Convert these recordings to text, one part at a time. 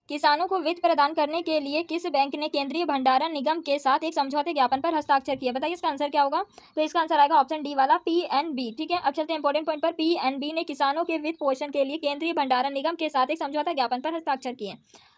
किसानों को वित्त प्रदान करने के लिए किस बैंक ने केंद्रीय भंडारण निगम के साथ एक समझौते ज्ञापन पर हस्ताक्षर किया? बताइए इसका आंसर क्या होगा। तो इसका आंसर आएगा ऑप्शन डी वाला पीएनबी। ठीक है, अब चलते हैं इंपॉर्टेंट पॉइंट पर। पीएनबी ने किसानों के वित्त पोषण के लिए केंद्रीय भंडारण निगम के साथ एक समझौता ज्ञापन पर हस्ताक्षर किए।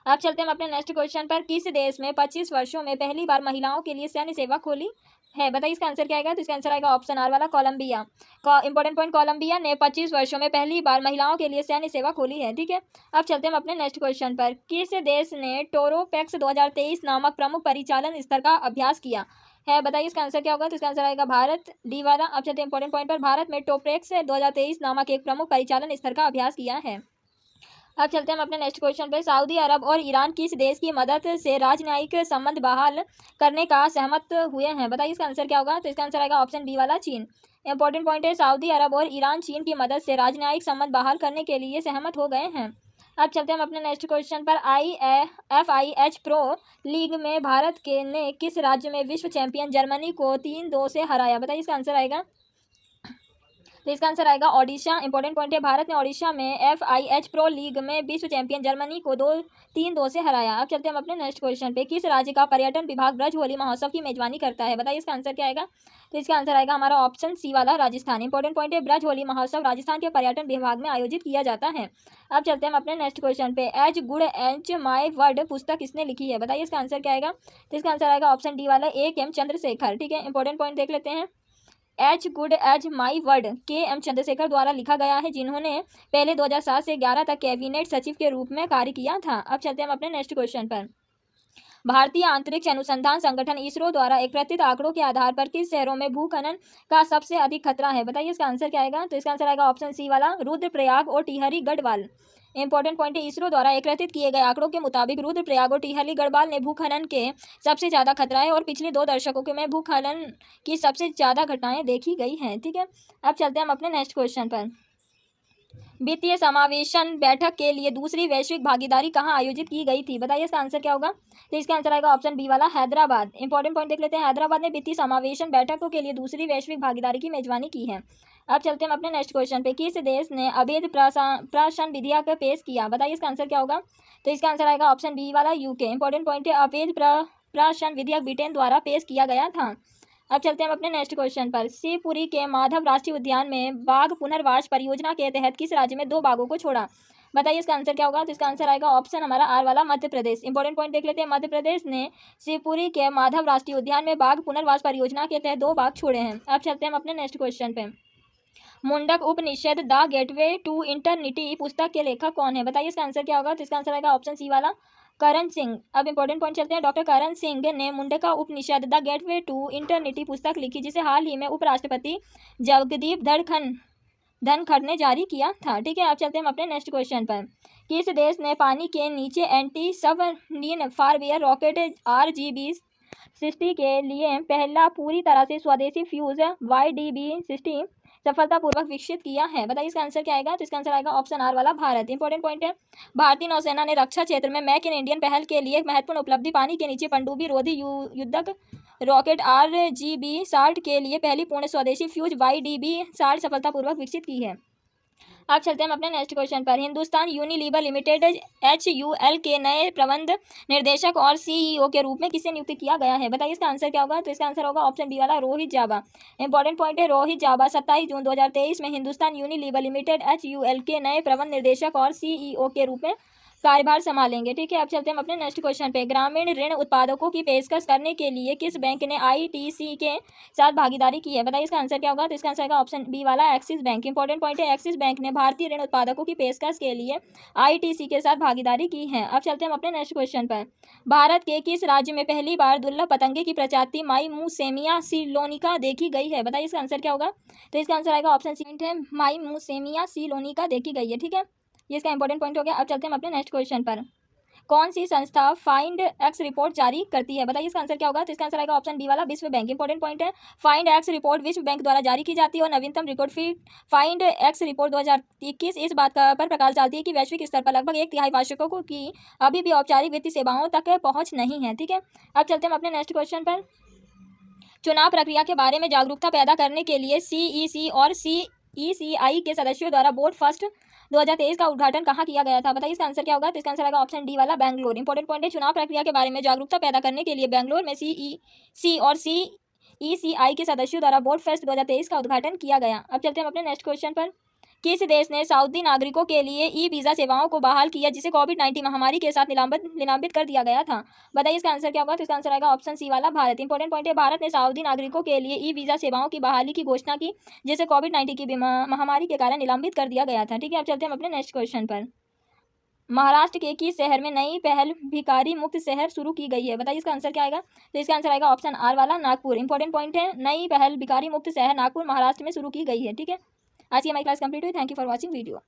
अब चलते हैं अपने नेक्स्ट क्वेश्चन पर। किस देश में 25 वर्षों में पहली बार महिलाओं के लिए सैन्य सेवा खोली है? बताइए इसका आंसर क्या आएगा। तो इसका आंसर आएगा ऑप्शन आर वाला कोलंबिया। इंपॉर्टेंट पॉइंट, कोलंबिया ने 25 वर्षों में पहली बार महिलाओं के लिए सैन्य सेवा खोली है। ठीक है, अब चलते हैं अपने नेक्स्ट क्वेश्चन पर। किस देश ने टोरोपेक्स 2023 नामक प्रमुख परिचालन स्तर का अभ्यास किया है? बताइए इसका आंसर क्या होगा। तो इसका आंसर आएगा भारत, डी वाला। अब चलते हैं इंपॉर्टेंट पॉइंट पर। भारत में टोपेक्स 2023 नामक एक प्रमुख परिचालन स्तर का अभ्यास किया है। अब चलते हैं हम अपने नेक्स्ट क्वेश्चन पे। सऊदी अरब और ईरान किस देश की मदद से राजनयिक संबंध बहाल करने का सहमत हुए हैं? बताइए इसका आंसर क्या होगा। तो इसका आंसर आएगा ऑप्शन बी वाला चीन। इंपॉर्टेंट पॉइंट है, सऊदी अरब और ईरान चीन की मदद से राजनयिक संबंध बहाल करने के लिए सहमत हो गए हैं। अब चलते हैं हम अपने नेक्स्ट क्वेश्चन पर। FIH प्रो लीग में भारत के ने किस राज्य में विश्व चैंपियन जर्मनी को 3-2 से हराया? बताइए इसका आंसर आएगा। तो इसका आंसर आएगा ओडिशा। इंपॉर्टेंट पॉइंट है, भारत ने ओडिशा में FIH प्रो लीग में विश्व चैंपियन जर्मनी को 3-2 से हराया। अब चलते हैं हम अपने नेक्स्ट क्वेश्चन पे। किस राज्य का पर्यटन विभाग ब्रज होली महोत्सव की मेजबानी करता है? बताइए इसका आंसर क्या आएगा। तो इसका आंसर आएगा हमारा ऑप्शन सी वाला राजस्थान। इंपॉर्टेंट पॉइंट है, ब्रज होली महोत्सव राजस्थान के पर्यटन विभाग में आयोजित किया जाता है। अब चलते हैं हम अपने नेक्स्ट क्वेश्चन पे। As good as my word पुस्तक किसने लिखी है? बताइए इसका आंसर क्या आएगा। तो इसका आंसर आएगा ऑप्शन डी वाला AK चंद्रशेखर। ठीक है, इंपॉर्टेंट पॉइंट देख लेते हैं। As good as my word KM Chandrashekhar द्वारा लिखा गया है, जिन्होंने पहले 2007 से 11 तक कैबिनेट सचिव के रूप में कार्य किया था। अब चलते हैं हम अपने नेक्स्ट क्वेश्चन पर। भारतीय अंतरिक्ष अनुसंधान संगठन इसरो द्वारा एकत्रित आंकड़ों के आधार पर किस शहरों में भूखनन का सबसे अधिक खतरा है? बताइए इसका आंसर क्या आएगा। तो इसका आंसर आएगा ऑप्शन सी वाला रुद्रप्रयाग और टिहरी गढ़वाल। इंपॉर्टेंट पॉइंट है, इसरो द्वारा एकत्रित किए गए आंकड़ों के मुताबिक रुद्रप्रयाग और टिहरी गढ़वाल में भूखनन के सबसे ज़्यादा खतरा है और पिछले 2 दशकों में भूखनन की सबसे ज़्यादा घटनाएं देखी गई हैं। ठीक है, अब चलते हैं हम अपने नेक्स्ट क्वेश्चन पर। वित्तीय समावेशन बैठक के लिए दूसरी वैश्विक भागीदारी कहाँ आयोजित की गई थी? बताइए इसका आंसर क्या होगा। तो इसका आंसर आएगा ऑप्शन बी वाला हैदराबाद। इंपॉर्टेंट पॉइंट देख लेते हैं, हैदराबाद ने वित्तीय समावेशन बैठकों के लिए दूसरी वैश्विक भागीदारी की मेजबानी की है। अब चलते हैं अपने नेक्स्ट क्वेश्चन पे। किस देश ने अवैध प्राशन विधेयक पेश किया? बताइए इसका आंसर क्या होगा। तो इसका आंसर आएगा ऑप्शन बी वाला UK। इंपॉर्टेंट पॉइंट है, अवैध प्राशन विधेयक ब्रिटेन द्वारा पेश किया गया था। अब चलते हैं अपने नेक्स्ट क्वेश्चन पर। शिवपुरी के माधव राष्ट्रीय उद्यान में बाघ पुनर्वास परियोजना के तहत किस राज्य में 2 बाघों को छोड़ा? बताइए इसका आंसर क्या होगा। तो इसका आंसर आएगा ऑप्शन हमारा आर वाला मध्य प्रदेश। इंपॉर्टेंट पॉइंट देख लेते हैं, मध्य प्रदेश ने शिवपुरी के माधव राष्ट्रीय उद्यान में बाघ पुनर्वास परियोजना के तहत 2 बाघ छोड़े हैं। अब चलते हैं अपने नेक्स्ट क्वेश्चन पे। मुंडक उपनिषद द गेटवे टू इंटरनिटी पुस्तक के लेखक कौन है? बताइए इसका आंसर क्या होगा। तो इसका आंसर आएगा ऑप्शन सी वाला करण सिंह। अब इंपॉर्टेंट पॉइंट चलते हैं, डॉक्टर करण सिंह ने मुंडका उपनिषद द गेटवे टू इंटरनिटी पुस्तक लिखी, जिसे हाल ही में उपराष्ट्रपति जगदीप धनखड़ ने जारी किया था। ठीक है, अब चलते हैं हम अपने नेक्स्ट क्वेश्चन पर। किस देश ने पानी के नीचे एंटी सबमरीन फायरवेयर रॉकेट RGB 60 के लिए पहला पूरी तरह से स्वदेशी फ्यूज YDB 60 सफलतापूर्वक विकसित किया है? बताइए इसका आंसर क्या आएगा। तो इसका आंसर आएगा ऑप्शन आर वाला भारत। इंपॉर्टेंट पॉइंट है, भारतीय नौसेना ने रक्षा क्षेत्र में मेक इन इंडियन पहल के लिए एक महत्वपूर्ण उपलब्धि पानी के नीचे पनडुब्बी रोधी युद्धक रॉकेट RGB 60 के लिए पहली पूर्ण स्वदेशी फ्यूज YDB 60 सफलतापूर्वक विकसित की है। अब चलते हैं हम अपने नेक्स्ट क्वेश्चन पर। हिंदुस्तान यूनिलीवर लिमिटेड HUL के नए प्रबंध निर्देशक और CEO के रूप में किसे नियुक्त किया गया है? बताइए इसका आंसर क्या होगा। तो इसका आंसर होगा ऑप्शन बी वाला रोहित जाबा। इंपॉर्टेंट पॉइंट है, रोहित जाबा 27 जून 2023 में हिंदुस्तान यूनिलीवर लिमिटेड HUL के नए प्रबंध निर्देशक और CEO के रूप में कार्यभार संभालेंगे। ठीक है, अब चलते हैं हम अपने नेक्स्ट क्वेश्चन पे। ग्रामीण ऋण उत्पादकों की पेशकश करने के लिए किस बैंक ने ITC के साथ भागीदारी की है? बताइए इसका आंसर क्या होगा। तो इसका आंसर आएगा ऑप्शन बी वाला एक्सिस बैंक। इंपॉर्टेंट पॉइंट है, एक्सिस बैंक ने भारतीय ऋण उत्पादकों की पेशकश के लिए ITC के साथ भागीदारी की है। अब चलते हैं हम अपने नेक्स्ट क्वेश्चन पर। भारत के किस राज्य में पहली बार दुर्लभ पतंगे की प्रजाति माईमुसेमिया सिलोनिका देखी गई है? बताइए इसका आंसर क्या होगा। तो इसका आंसर आएगा ऑप्शन सी है, माईमुसेमिया सिलोनिका देखी गई है। ठीक है, ये इसका इंपॉर्टेंट पॉइंट हो गया। अब चलते हैं हम अपने नेक्स्ट क्वेश्चन पर। कौन सी संस्था फाइंड एक्स रिपोर्ट जारी करती है? बताइए इसका आंसर क्या होगा। तो इसका आंसर आएगा ऑप्शन बी वाला विश्व बैंक। इंपॉर्टेंट पॉइंट है, फाइंड एक्स रिपोर्ट विश्व बैंक द्वारा जारी की जाती है और नवीनतम रिकॉर्ड फाइंड एक्स रिपोर्ट 2021 इस बात पर प्रकाश डालती है कि वैश्विक स्तर पर लगभग 1/3 वार्षिकों की अभी भी औपचारिक वित्तीय सेवाओं तक पहुँच नहीं है। ठीक है, अब चलते हैं हम अपने नेक्स्ट क्वेश्चन पर। चुनाव प्रक्रिया के बारे में जागरूकता पैदा करने के लिए CEC और CECI के सदस्यों द्वारा वोट फर्स्ट 2023 का उद्घाटन कहाँ किया गया था? बताइए इसका आंसर क्या होगा? तो इसका आंसर आएगा ऑप्शन डी वाला बेंगलोर। इंपॉर्टेंट पॉइंट है, चुनाव प्रक्रिया के बारे में जागरूकता पैदा करने के लिए बेंगलोर में CEC और CECI के सदस्यों द्वारा बोट फेस्ट 2023 का उद्घाटन किया गया। अब चलते हैं हम अपने नेक्स्ट क्वेश्चन पर। किस देश ने सऊदी नागरिकों के लिए ई वीज़ा सेवाओं को बहाल किया जिसे कोविड-19 महामारी के साथ निलंबित कर दिया गया था? बताइए इसका आंसर क्या होगा? तो इसका आंसर आएगा ऑप्शन सी वाला भारत। इंपॉर्टेंट पॉइंट है, भारत ने सऊदी नागरिकों के लिए ई वीज़ा सेवाओं की बहाली की घोषणा की जिसे कोविड-19 की महामारी के कारण निलंबित कर दिया गया था। ठीक है, अब चलते हैं हम अपने नेक्स्ट क्वेश्चन पर। महाराष्ट्र के किस शहर में नई पहल भिखारी मुक्त शहर शुरू की गई है? बताइए इसका आंसर क्या आएगा? तो इसका आंसर आएगा ऑप्शन आर वाला नागपुर। इंपॉर्टेंट पॉइंट है, नई पहल भिखारी मुक्त शहर नागपुर महाराष्ट्र में शुरू की गई है। ठीक है, आज की हमारी क्लास कंप्लीट हुई। Thank you for watching video.